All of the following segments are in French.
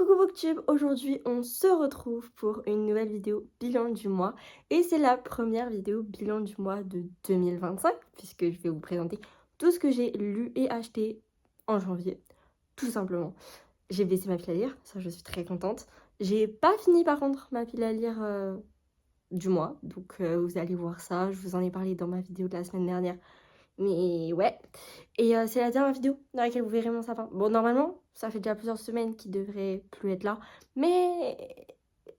Coucou Booktube, aujourd'hui on se retrouve pour une nouvelle vidéo bilan du mois et c'est la première vidéo bilan du mois de 2025 puisque je vais vous présenter tout ce que j'ai lu et acheté en janvier, tout simplement. J'ai baissé ma pile à lire, ça je suis très contente. J'ai pas fini par contre ma pile à lire du mois, donc vous allez voir ça, je vous en ai parlé dans ma vidéo de la semaine dernière. Mais ouais, et c'est la dernière vidéo dans laquelle vous verrez mon sapin. Bon, normalement, ça fait déjà plusieurs semaines qu'il devrait plus être là, mais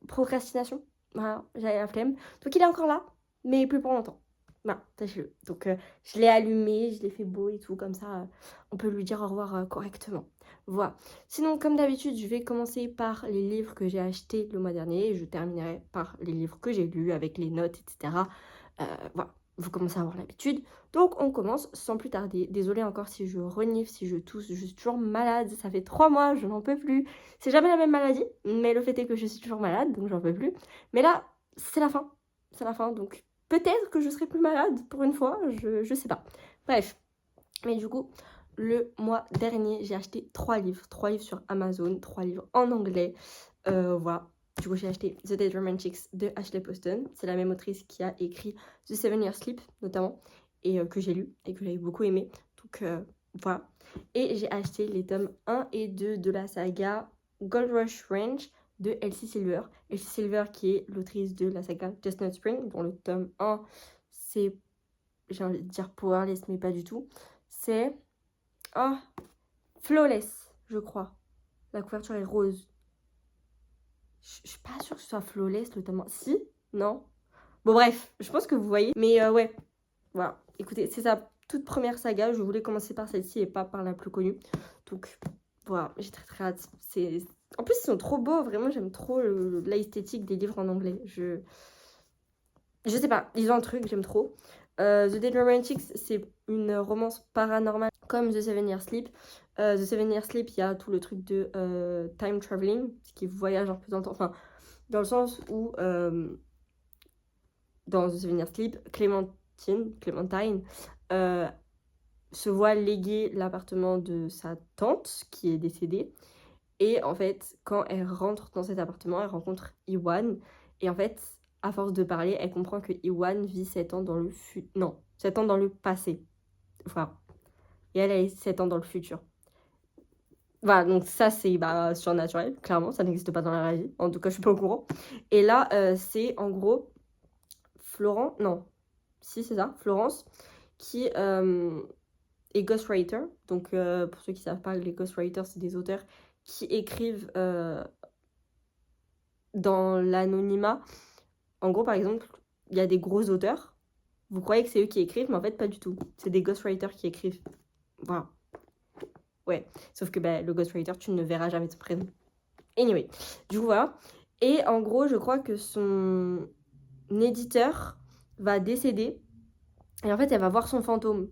procrastination, voilà, j'avais la flemme. Donc il est encore là, mais plus pour longtemps. Voilà, sachez-le. Donc je l'ai allumé, je l'ai fait beau et tout, comme ça on peut lui dire au revoir correctement. Voilà. Sinon, comme d'habitude, je vais commencer par les livres que j'ai achetés le mois dernier et je terminerai par les livres que j'ai lus avec les notes, etc. Voilà, vous commencez à avoir l'habitude. Donc on commence sans plus tarder. Désolée encore si je renifle, si je tousse, je suis toujours malade. Ça fait 3 mois, je n'en peux plus. C'est jamais la même maladie, mais le fait est que je suis toujours malade, donc j'en peux plus. Mais là, c'est la fin. C'est la fin, donc peut-être que je serai plus malade pour une fois, je sais pas. Bref, mais du coup, le mois dernier, j'ai acheté 3 livres. 3 livres sur Amazon, 3 livres en anglais. Voilà. Du coup, j'ai acheté The Dead Romantics de Ashley Poston. C'est la même autrice qui a écrit The Seven Years Sleep, notamment, et que j'ai lu et que j'avais beaucoup aimé. Donc, voilà. Et j'ai acheté les tomes 1 et 2 de la saga Gold Rush Range de Elsie Silver. Elsie Silver qui est l'autrice de la saga Chestnut Spring, dont le tome 1, c'est, j'ai envie de dire Powerless, mais pas du tout. C'est Flawless, je crois. La couverture est rose. Je suis pas sûre que ce soit Flawless le tome 1. Si? Non? Bon bref, je pense que vous voyez. Mais ouais, voilà. Écoutez, c'est sa toute première saga. Je voulais commencer par celle-ci et pas par la plus connue. Donc voilà, j'ai très très hâte. En plus, ils sont trop beaux. Vraiment, j'aime trop l'esthétique des livres en anglais. Je sais pas, ils ont un truc, j'aime trop. The Dead Romantics, c'est une romance paranormale comme The Seven Years Sleep. The Seven Years Sleep, il y a tout le truc de time traveling, ce qui voyage un peu dans le temps. Enfin, dans le sens où, dans The Seven Years Sleep, Clementine se voit léguer l'appartement de sa tante qui est décédée. Et en fait, quand elle rentre dans cet appartement, elle rencontre Iwan. Et en fait, à force de parler, elle comprend que Iwan vit 7 ans dans le 7 ans dans le passé. Enfin, et elle a 7 ans dans le futur. Voilà, donc ça, c'est surnaturel, clairement, ça n'existe pas dans la vraie vie. En tout cas, je suis pas au courant. Et là, c'est en gros Florence, qui est ghostwriter. Donc, pour ceux qui savent pas, les ghostwriters, c'est des auteurs qui écrivent dans l'anonymat. En gros, par exemple, il y a des gros auteurs. Vous croyez que c'est eux qui écrivent, mais en fait, pas du tout. C'est des ghostwriters qui écrivent. Voilà. Ouais. Sauf que le ghostwriter, tu ne verras jamais son prénom. Anyway. Du coup, voilà. Et en gros, je crois que son éditeur va décéder. Et en fait, elle va voir son fantôme.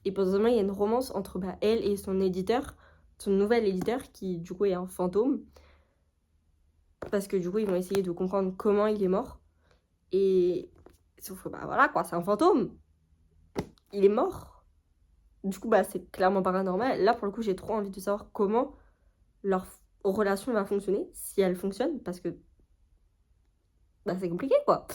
Et potentiellement, il y a une romance entre elle et son éditeur, son nouvel éditeur, qui du coup est un fantôme. Parce que du coup, ils vont essayer de comprendre comment il est mort. Et sauf que voilà quoi, c'est un fantôme. Il est mort. Du coup, c'est clairement paranormal. Là, pour le coup, j'ai trop envie de savoir comment leur relation va fonctionner, si elle fonctionne, parce que c'est compliqué quoi.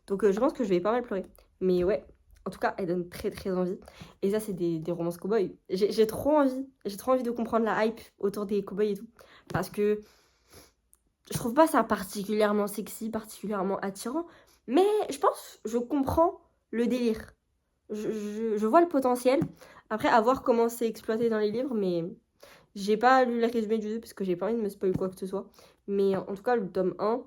Donc, je pense que je vais pas mal pleurer. Mais ouais, en tout cas, elle donne très très envie. Et ça, c'est des romances cow-boys. J'ai trop envie. J'ai trop envie de comprendre la hype autour des cow-boys et tout. Parce que je trouve pas ça particulièrement sexy, particulièrement attirant. Mais je comprends le délire. Je vois le potentiel. Après, à voir comment c'est exploité dans les livres, mais j'ai pas lu les résumés du 2 parce que j'ai pas envie de me spoiler quoi que ce soit. Mais en tout cas, le tome 1,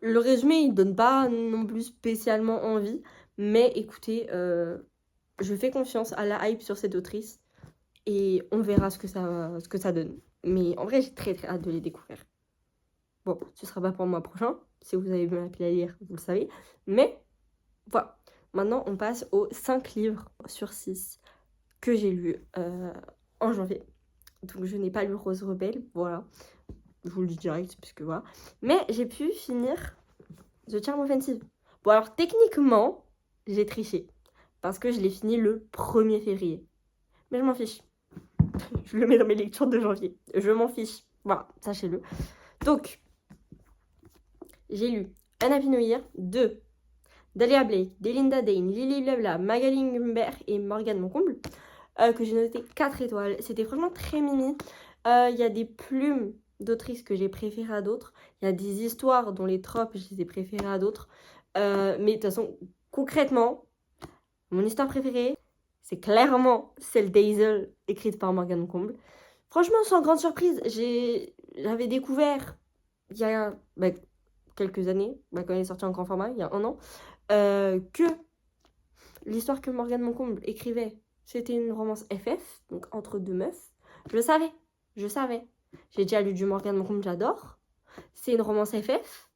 le résumé, il donne pas non plus spécialement envie. Mais écoutez, je fais confiance à la hype sur cette autrice et on verra ce que ça donne. Mais en vrai, j'ai très très hâte de les découvrir. Bon, ce sera pas pour le mois prochain. Si vous avez vu ma pile à lire, vous le savez. Mais voilà. Maintenant, on passe aux 5 livres sur 6 que j'ai lus en janvier. Donc, je n'ai pas lu Rose Rebelle, voilà. Je vous le dis direct, puisque voilà. Mais j'ai pu finir The Charm Offensive. Bon, alors, techniquement, j'ai triché. Parce que je l'ai fini le 1er février. Mais je m'en fiche. Je le mets dans mes lectures de janvier. Je m'en fiche. Voilà, sachez-le. Donc, j'ai lu Un Happy New Year, 2. Dahlia Blake, Delinda Dane, Lily Blabla, Magali Ngumbert et Morgane Moncomble, que j'ai noté 4 étoiles. C'était franchement très mimi. Il y a des plumes d'autrices que j'ai préférées à d'autres. Il y a des histoires dont les tropes, je les ai préférées à d'autres. Mais de toute façon, concrètement, mon histoire préférée, c'est clairement celle d'Hazel, écrite par Morgane Moncomble. Franchement, sans grande surprise, j'avais découvert il y a quelques années, quand elle est sortie en grand format, il y a un an, que l'histoire que Morgane Moncomble écrivait, c'était une romance FF, donc entre deux meufs. Je le savais. J'ai déjà lu du Morgane Moncomble, j'adore. C'est une romance FF.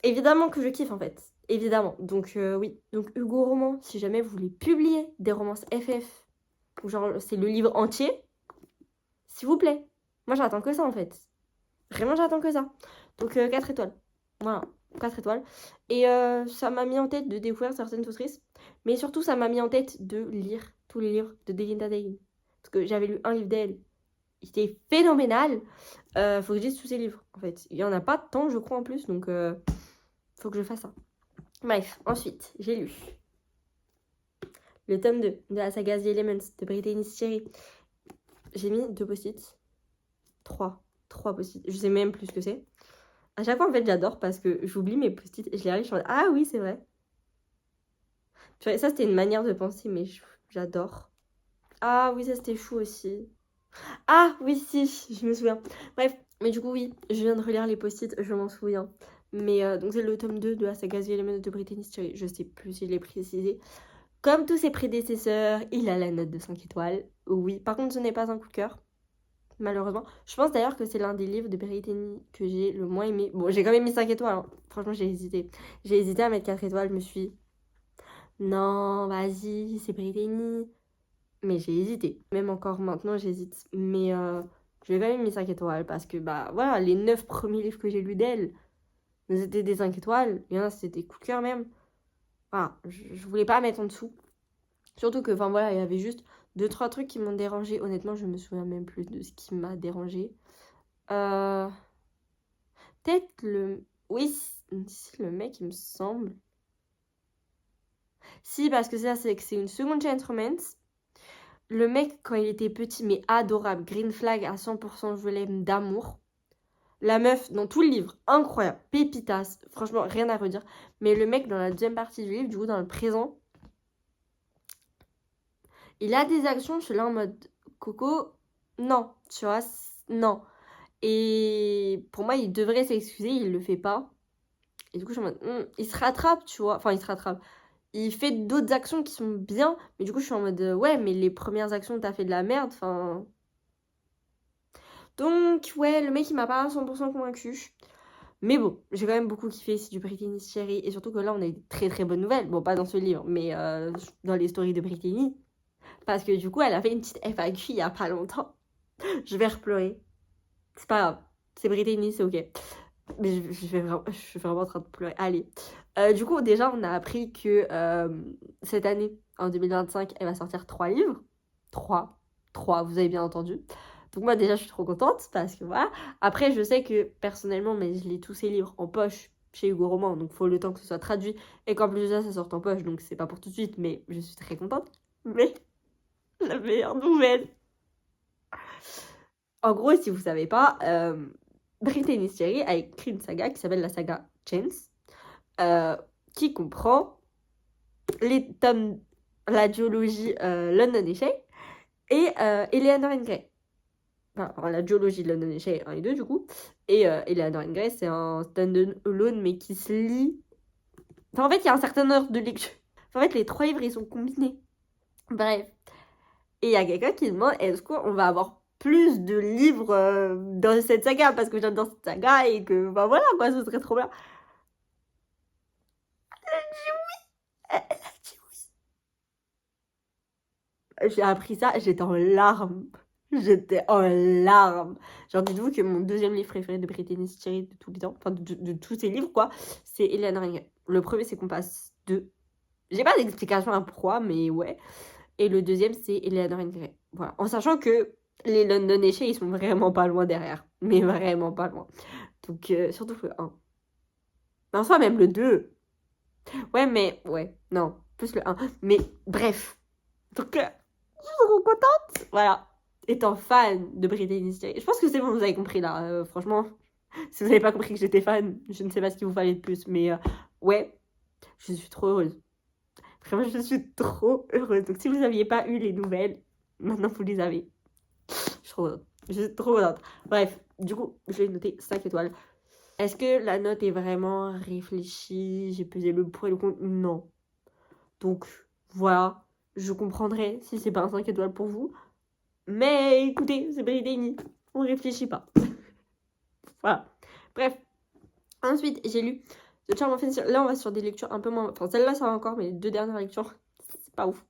Évidemment que je kiffe en fait. Évidemment. Donc oui. Donc Hugo Roman, si jamais vous voulez publier des romances FF, ou genre c'est le livre entier, s'il vous plaît. Moi j'attends que ça en fait. Vraiment j'attends que ça. Donc 4 étoiles. Voilà. 4 étoiles. Et ça m'a mis en tête de découvrir certaines autrices. Mais surtout, ça m'a mis en tête de lire tous les livres de Delinda Dane. Parce que j'avais lu un livre d'elle. Il était phénoménal. Faut que je dise tous ses livres, en fait. Il n'y en a pas tant, je crois, en plus. Donc, faut que je fasse ça. Bref, ensuite, j'ai lu le tome 2 de la saga The Elements de Brittany Cherry. J'ai mis 2 post-it. 3 post-it. Je sais même plus ce que c'est. À chaque fois, en fait, j'adore parce que j'oublie mes post-it et je les relis, je suis en mode, ah oui, c'est vrai. Tu vois, ça, c'était une manière de penser, mais j'adore. Ah oui, ça, c'était fou aussi. Ah oui, si, je me souviens. Bref, mais du coup, oui, je viens de relire les post-it, je m'en souviens. Mais donc, c'est le tome 2 de la saga The Elements de Brittany Cherry. Je sais plus si je l'ai précisé. Comme tous ses prédécesseurs, il a la note de 5 étoiles. Oui, par contre, ce n'est pas un coup de cœur. Malheureusement. Je pense d'ailleurs que c'est l'un des livres de Brittany que j'ai le moins aimé. Bon, j'ai quand même mis 5 étoiles. Hein. Franchement, j'ai hésité. J'ai hésité à mettre 4 étoiles. Je me suis dit, non, vas-y, c'est Brittany. Mais j'ai hésité. Même encore maintenant, j'hésite. Mais j'ai quand même mis 5 étoiles parce que, voilà, les 9 premiers livres que j'ai lus d'elle, c'était des 5 étoiles. Il y en a, c'était des coups de cœur même. Voilà, je voulais pas mettre en dessous. Surtout que, voilà, il y avait juste 2-3 trucs qui m'ont dérangé. Honnêtement, je me souviens même plus de ce qui m'a dérangé. Peut-être le... Oui, si, le mec, il me semble. Si, parce que c'est une seconde chance romance. Le mec, quand il était petit, mais adorable. Green flag à 100%, je l'aime d'amour. La meuf, dans tout le livre, incroyable. Pépitas. Franchement, rien à redire. Mais le mec, dans la deuxième partie du livre, du coup, dans le présent, il a des actions, je suis là en mode Coco, non, tu vois, non. Et pour moi, il devrait s'excuser, il le fait pas. Et du coup, je suis en mode, il se rattrape, tu vois. Enfin, il se rattrape. Il fait d'autres actions qui sont bien, mais du coup, je suis en mode, ouais, mais les premières actions, t'as fait de la merde, enfin. Donc, ouais, le mec, il m'a pas 100% convaincu. Mais bon, j'ai quand même beaucoup kiffé, c'est du Brittany Cherry. Et surtout que là, on a eu de très très bonnes nouvelles. Bon, pas dans ce livre, mais dans les stories de Brittany. Parce que du coup, elle a fait une petite FAQ il y a pas longtemps. Je vais repleurer. C'est pas grave. C'est Brittany, c'est ok. Mais je suis vraiment en train de pleurer. Allez. Du coup, déjà, on a appris que cette année, en 2025, elle va sortir 3 livres. 3. Vous avez bien entendu. Donc moi, déjà, je suis trop contente parce que voilà. Après, je sais que personnellement, mais je lis tous ces livres en poche chez Hugo Roman. Donc, il faut le temps que ce soit traduit. Et qu'en plus de ça, ça sorte en poche. Donc, c'est pas pour tout de suite. Mais je suis très contente. Mais la meilleure nouvelle. En gros, si vous savez pas, Brittany Cherry a écrit une saga qui s'appelle la saga Chance, qui comprend les tomes, la duologie London et Shay et Eleanor and Grey. Enfin, la duologie de London et Shay 1 et 2 du coup. Et Eleanor and Grey, c'est un stand-alone mais qui se lit... Enfin, en fait, il y a un certain ordre de lecture. Enfin, en fait, les 3 livres, ils sont combinés. Bref. Et il y a quelqu'un qui demande, est-ce qu'on va avoir plus de livres dans cette saga, parce que j'adore cette saga et que voilà quoi, ce serait trop bien. Elle a dit oui. J'ai appris ça, j'étais en larmes. Genre, dites-vous que mon deuxième livre préféré de Brittany Cherry de tous les temps, enfin de tous ses livres quoi, c'est Eleanor and Grey. Le premier c'est Compass 2. J'ai pas d'explication à pourquoi, mais ouais. Et le deuxième, c'est Eleanor and Gray. Voilà. En sachant que les London Essay, ils sont vraiment pas loin derrière. Mais vraiment pas loin. Donc, surtout le 1. En soi, même le 2. Ouais, mais... Ouais, non. Plus le 1. Mais bref. Donc, je suis trop contente. Voilà. Étant fan de Britney Spears. Je pense que c'est bon, vous avez compris là. Franchement, si vous n'avez pas compris que j'étais fan, je ne sais pas ce qu'il vous fallait de plus. Mais ouais, je suis trop heureuse. Vraiment, je suis trop heureuse. Donc, si vous n'aviez pas eu les nouvelles, maintenant vous les avez. Je suis trop contente. Je suis trop contente. Bref, du coup, je vais noter 5 étoiles. Est-ce que la note est vraiment réfléchie? J'ai pesé le pour et le contre? Non. Donc, voilà. Je comprendrai si c'est pas un 5 étoiles pour vous. Mais écoutez, c'est Britney. On réfléchit pas. Voilà. Bref. Ensuite, j'ai lu The Charm Offensive. Là, on va sur des lectures un peu moins... Enfin, celle-là, ça va encore, mais les 2 dernières lectures, c'est pas ouf.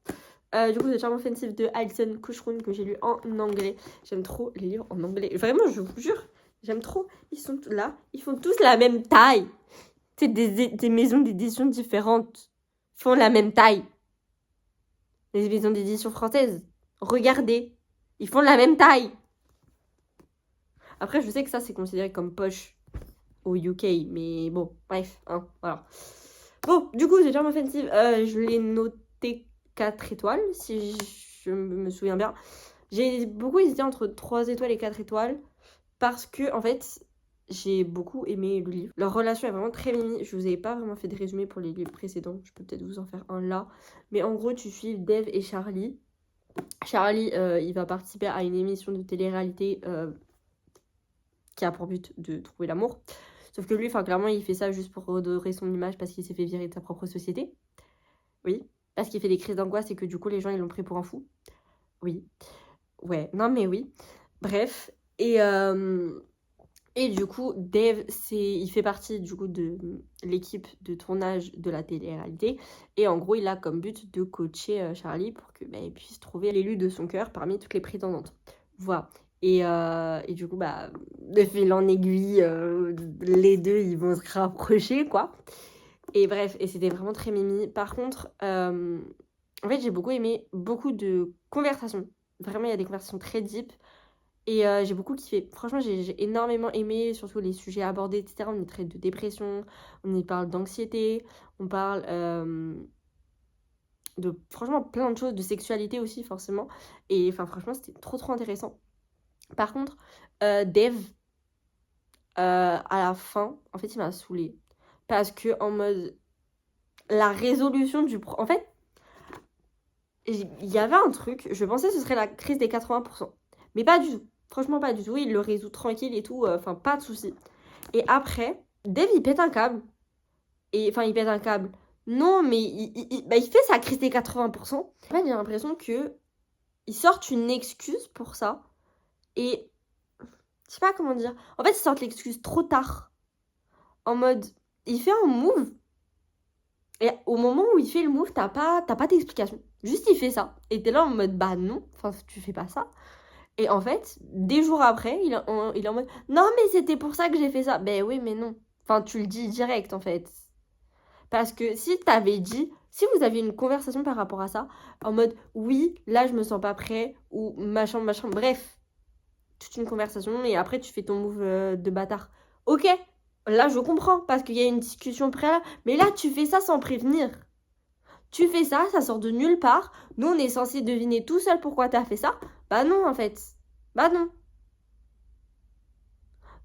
Du coup, The Charm Offensive de Alison Kushroon, que j'ai lu en anglais. J'aime trop les livres en anglais. Vraiment, je vous jure, j'aime trop. Ils sont là, ils font tous la même taille. C'est des maisons d'édition différentes. Ils font la même taille. Les maisons d'édition françaises, regardez. Ils font la même taille. Après, je sais que ça, c'est considéré comme poche au UK, mais bon, bref, hein, voilà. Bon, du coup, The Charm Offensive, je l'ai noté 4 étoiles, si je me souviens bien. J'ai beaucoup hésité entre 3 étoiles et 4 étoiles, parce que, en fait, j'ai beaucoup aimé le livre. Leur relation est vraiment très mimi. Je vous avais pas vraiment fait de résumé pour les livres précédents, je peux peut-être vous en faire un là. Mais en gros, tu suis Dave et Charlie. Charlie, il va participer à une émission de télé-réalité qui a pour but de trouver l'amour. Sauf que lui, clairement, il fait ça juste pour redorer son image parce qu'il s'est fait virer de sa propre société. Oui. Parce qu'il fait des crises d'angoisse et que du coup, les gens, ils l'ont pris pour un fou. Oui. Ouais. Non, mais oui. Bref. Et du coup, Dave, il fait partie du coup de l'équipe de tournage de la télé-réalité. Et en gros, il a comme but de coacher Charlie pour qu'il puisse trouver l'élu de son cœur parmi toutes les prétendantes. Voilà. Et du coup, de fil en aiguille, les deux, ils vont se rapprocher, quoi. Et bref, et c'était vraiment très mimi. Par contre, en fait, j'ai beaucoup aimé beaucoup de conversations. Vraiment, il y a des conversations très deep. Et j'ai beaucoup kiffé. Franchement, j'ai énormément aimé, surtout les sujets abordés, etc. On y traite de dépression, on y parle d'anxiété, on parle de franchement plein de choses, de sexualité aussi, forcément. Et franchement, c'était trop intéressant. Par contre, Dave, à la fin, en fait, il m'a saoulée. Parce que, en mode, la résolution du... En fait, il y avait un truc, je pensais que ce serait la crise des 80%. Mais pas du tout. Franchement, pas du tout. Il le résout tranquille et tout. Pas de souci. Et après, Dave, il pète un câble. Et il pète un câble. Non, mais il fait sa crise des 80%. En fait, j'ai l'impression que ils sortent une excuse pour ça. Et je sais pas comment dire. En fait, ils sortent l'excuse trop tard. En mode, il fait un move. Et au moment où il fait le move, t'as pas d'explication. Juste, il fait ça. Et t'es là en mode, non. Tu fais pas ça. Et en fait, des jours après, il est en mode, non, mais c'était pour ça que j'ai fait ça. Ben oui, mais non. Tu le dis direct, en fait. Parce que si t'avais dit, si vous aviez une conversation par rapport à ça, en mode, oui, là, je me sens pas prêt, ou machin, bref. Toute une conversation, et après, tu fais ton move de bâtard. Ok, là, je comprends, parce qu'il y a une discussion préalable. Mais là, tu fais ça sans prévenir. Tu fais ça, ça sort de nulle part. Nous, on est censé deviner tout seul pourquoi t'as fait ça. Bah non, en fait. Bah non.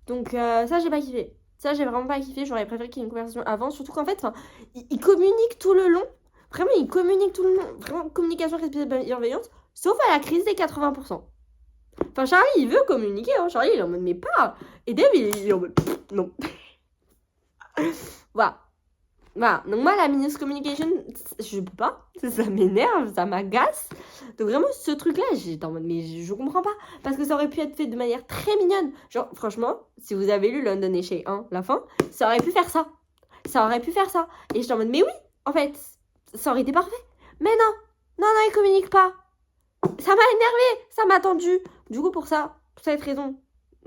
Donc ça, j'ai pas kiffé. Ça, j'ai vraiment pas kiffé. J'aurais préféré qu'il y ait une conversation avant. Surtout qu'en fait, il communique tout le long. Vraiment, il communique tout le long. Vraiment, communication, respect, bienveillance. Sauf à la crise des 80%. Charlie, il veut communiquer. Hein. Charlie, il est en mode, mais pas. Et Dave, il est en mode, non. Voilà. Voilà, donc moi la communication, je peux pas, ça m'énerve, ça m'agace. Donc vraiment ce truc là, j'étais en mode mais je comprends pas. Parce que ça aurait pu être fait de manière très mignonne. Genre franchement, si vous avez lu London Essay 1, la fin, ça aurait pu faire ça. Ça aurait pu faire ça. Et j'étais en mode mais oui, en fait, ça aurait été parfait. Mais non, il communique pas. Ça m'a énervé, ça m'a tendu. Du coup pour cette raison,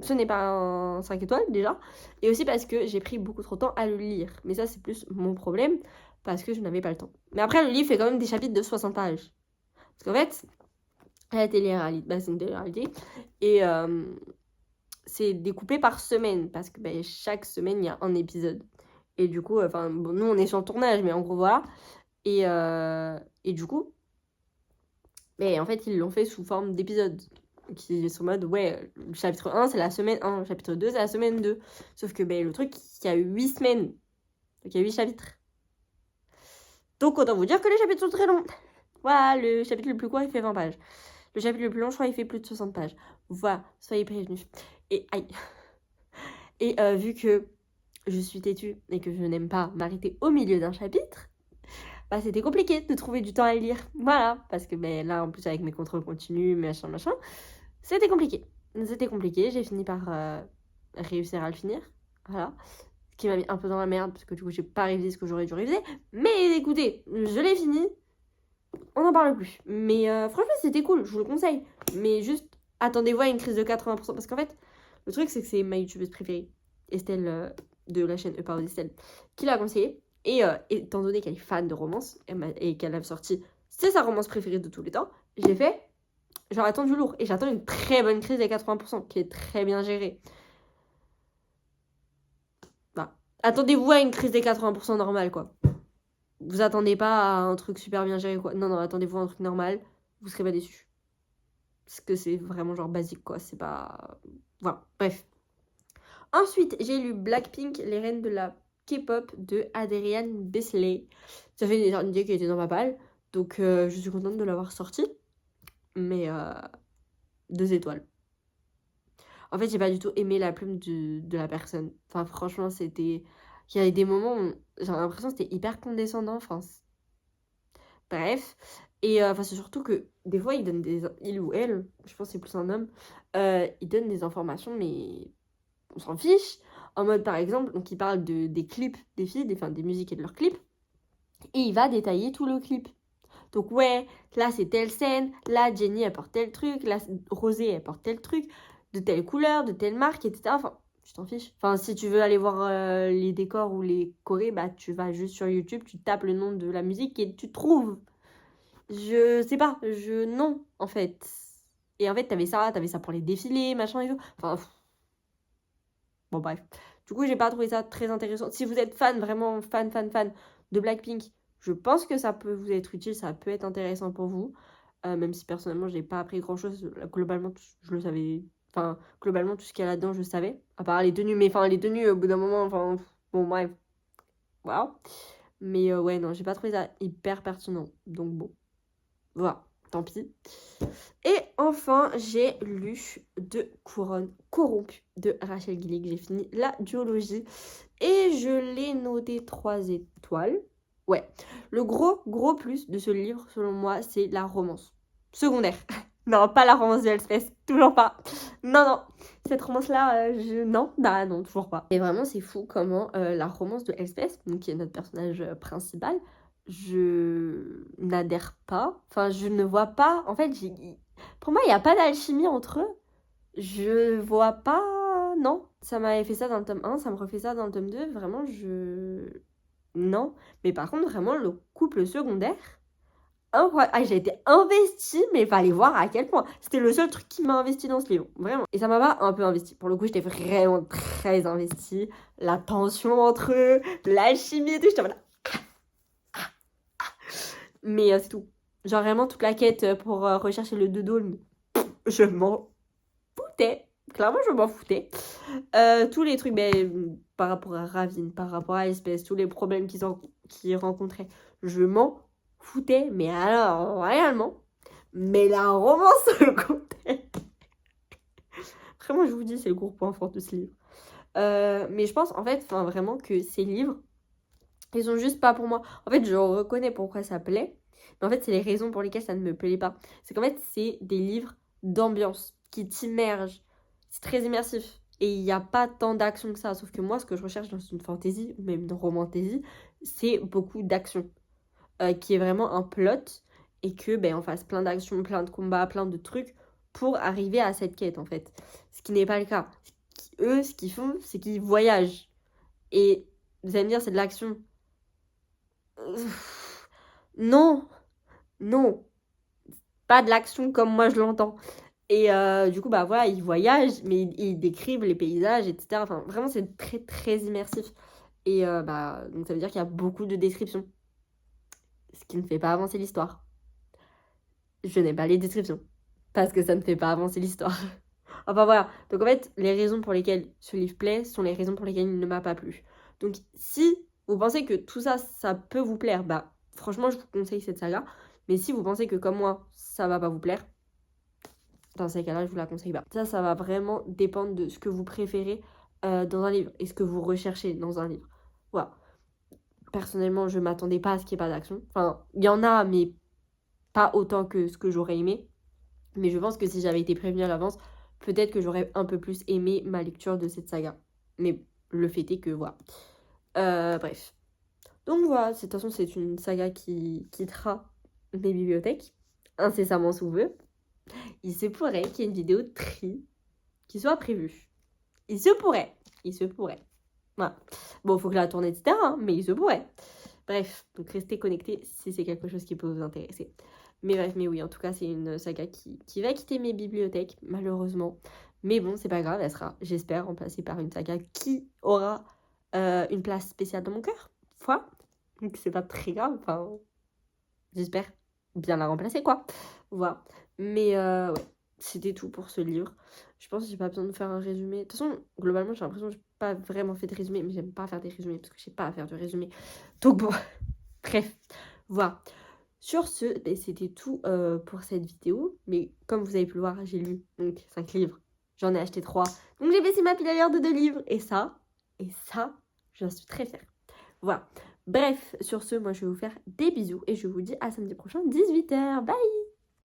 ce n'est pas un 5 étoiles déjà. Et aussi parce que j'ai pris beaucoup trop de temps à le lire. Mais ça, c'est plus mon problème parce que je n'avais pas le temps. Mais après, le livre fait quand même des chapitres de 60 pages. Parce qu'en fait, la télé-réalité, bah, c'est une télé-réalité. Et c'est découpé par semaine. Parce que bah, chaque semaine, il y a un épisode. Et du coup, enfin, bon, nous, on est sur le tournage, mais en gros, voilà. Et du coup, mais en fait, ils l'ont fait sous forme d'épisodes. Qui sont en mode, ouais, le chapitre 1, c'est la semaine 1, le chapitre 2, c'est la semaine 2. Sauf que ben, le truc, il y a 8 semaines. Donc il y a 8 chapitres. Donc autant vous dire que les chapitres sont très longs. Voilà, le chapitre le plus court, il fait 20 pages. Le chapitre le plus long, je crois, il fait plus de 60 pages. Voilà, soyez prévenus. Et aïe. Et vu que je suis têtue et que je n'aime pas m'arrêter au milieu d'un chapitre, bah, c'était compliqué de trouver du temps à lire. Voilà, parce que ben, là, en plus, avec mes contrôles continus, machin, c'était compliqué. C'était compliqué, j'ai fini par réussir à le finir. Voilà. Ce qui m'a mis un peu dans la merde, parce que du coup, j'ai pas révisé ce que j'aurais dû réviser. Mais écoutez, je l'ai fini. On n'en parle plus. Mais franchement, c'était cool, je vous le conseille. Mais juste, attendez-vous à une crise de 80%. Parce qu'en fait, le truc, c'est que c'est ma youtubeuse préférée, Estelle, de la chaîne Power Estelle, qui l'a conseillé. Et étant donné qu'elle est fan de romance, et qu'elle a sorti, c'est sa romance préférée de tous les temps, j'ai fait, genre, attendu lourd. Et j'attends une très bonne crise des 80%, qui est très bien gérée. Bah, attendez-vous à une crise des 80% normale, quoi. Vous attendez pas à un truc super bien géré, quoi. Non, attendez-vous à un truc normal, vous serez pas déçus. Parce que c'est vraiment genre basique, quoi. C'est pas... Voilà, bref. Ensuite, j'ai lu Blackpink, les reines de la K-pop de Adrian Besley. Ça fait une idée qui était dans ma palle, donc je suis contente de l'avoir sorti. Mais 2 étoiles. En fait, j'ai pas du tout aimé la plume de la personne. Enfin, franchement, c'était... Il y avait des moments où j'ai l'impression que c'était hyper condescendant. Enfin, bref. Et enfin, c'est surtout que des fois, il donne des... Il ou elle, je pense que c'est plus un homme, il donne des informations, mais on s'en fiche. En mode, par exemple, donc il parle des clips des filles, des musiques et de leurs clips. Et il va détailler tout le clip. Donc ouais, là c'est telle scène, là Jenny elle porte tel truc, là Rosé elle porte tel truc, de telle couleur, de telle marque, etc. Enfin, je t'en fiche. Enfin, si tu veux aller voir les décors ou les chorés, bah tu vas juste sur YouTube, tu tapes le nom de la musique et tu trouves. Je sais pas, non, en fait. Et en fait, t'avais ça pour les défilés, machin et tout. Enfin, bon bref. Du coup, j'ai pas trouvé ça très intéressant. Si vous êtes fan, vraiment fan de Blackpink, je pense que ça peut vous être utile, ça peut être intéressant pour vous. Même si personnellement, j'ai pas appris grand chose. Globalement, je le savais. Enfin, globalement, tout ce qu'il y a là-dedans, je le savais. À part les tenues, mais enfin, les tenues, au bout d'un moment, enfin, bon, bref. Voilà. Mais ouais, non, j'ai pas trouvé ça hyper pertinent. Donc bon, voilà, tant pis. Et enfin, j'ai lu De Couronne corrompue de Rachel Gillig. J'ai fini la duologie et je l'ai noté 3 étoiles. Ouais, le gros plus de ce livre, selon moi, c'est la romance secondaire. Non, pas la romance de Elspeth, toujours pas. Non, cette romance-là, non, bah non, toujours pas. Et vraiment, c'est fou comment la romance de Elspeth, donc qui est notre personnage principal, je n'adhère pas. Enfin, je ne vois pas. En fait, pour moi, il n'y a pas d'alchimie entre eux. Je vois pas. Non. Ça m'avait fait ça dans le tome 1, ça me refait ça dans le tome 2. Vraiment, non. Mais par contre, vraiment, le couple secondaire, incroyable. Ah, j'ai été investie, mais il fallait voir à quel point. C'était le seul truc qui m'a investi dans ce livre. Vraiment. Et ça m'a pas un peu investi. Pour le coup, j'étais vraiment très investie. La tension entre eux, l'alchimie et tout. J'étais voilà. Mais c'est tout. Genre vraiment toute la quête pour rechercher le dodo, je m'en foutais. Clairement, je m'en foutais. Tous les trucs, par rapport à Ravine, par rapport à l'espèce, tous les problèmes qu'ils rencontraient, je m'en foutais. Mais alors, réellement. Mais la romance, le côté. Vraiment, je vous dis, c'est le gros point fort de ce livre. Mais je pense, en fait, vraiment que ces livres, ils sont juste pas pour moi. En fait, je reconnais pourquoi ça plaît. Mais en fait, c'est les raisons pour lesquelles ça ne me plaît pas. C'est qu'en fait, c'est des livres d'ambiance qui t'immergent. C'est très immersif. Et il n'y a pas tant d'action que ça. Sauf que moi, ce que je recherche dans une fantasy, ou même une romantaisie, c'est beaucoup d'action. Qui est vraiment un plot. Et que, on fasse plein d'actions, plein de combats, plein de trucs pour arriver à cette quête, en fait. Ce qui n'est pas le cas. Eux, ce qu'ils font, c'est qu'ils voyagent. Et vous allez me dire, c'est de l'action. Non, non, pas de l'action comme moi je l'entends. Et du coup, bah voilà, ils voyagent, mais ils décrivent les paysages, etc. Enfin, vraiment, c'est très, très immersif. Et bah, donc ça veut dire qu'il y a beaucoup de descriptions. Ce qui ne fait pas avancer l'histoire. Je n'ai pas les descriptions. Parce que ça ne fait pas avancer l'histoire. Enfin voilà. Donc en fait, les raisons pour lesquelles ce livre plaît sont les raisons pour lesquelles il ne m'a pas plu. Donc si vous pensez que tout ça, ça peut vous plaire, bah franchement, je vous conseille cette saga. Mais si vous pensez que comme moi, ça va pas vous plaire, dans ces cas-là, je vous la conseille pas. Ça va vraiment dépendre de ce que vous préférez dans un livre et ce que vous recherchez dans un livre. Voilà. Personnellement, je m'attendais pas à ce qu'il n'y ait pas d'action. Enfin, il y en a, mais pas autant que ce que j'aurais aimé. Mais je pense que si j'avais été prévenue à l'avance, peut-être que j'aurais un peu plus aimé ma lecture de cette saga. Mais le fait est que voilà. Bref. Donc voilà, de toute façon, c'est une saga qui quittera mes bibliothèques incessamment sous peu. Il se pourrait qu'il y ait une vidéo tri qui soit prévue. Il se pourrait. Il se pourrait. Voilà. Bon, il faut que la tourne, etc. Hein, mais il se pourrait. Bref, donc restez connectés si c'est quelque chose qui peut vous intéresser. Mais bref, mais oui, en tout cas, c'est une saga qui va quitter mes bibliothèques, malheureusement. Mais bon, c'est pas grave, elle sera, j'espère, remplacée par une saga qui aura une place spéciale dans mon cœur. Voilà. Donc c'est pas très grave, enfin, j'espère bien la remplacer, quoi. Voilà. Mais ouais, c'était tout pour ce livre. Je pense que j'ai pas besoin de faire un résumé. De toute façon, globalement, j'ai l'impression que j'ai pas vraiment fait de résumé, mais j'aime pas faire des résumés parce que je sais pas faire de résumé. Donc bon, bref, voilà. Sur ce, ben, c'était tout pour cette vidéo. Mais comme vous avez pu le voir, j'ai lu donc 5 livres. J'en ai acheté 3. Donc j'ai baissé ma pile à lire de 2 livres. Et ça, j'en suis très fière. Voilà. Bref, sur ce, moi je vais vous faire des bisous et je vous dis à samedi prochain, 18h. Bye!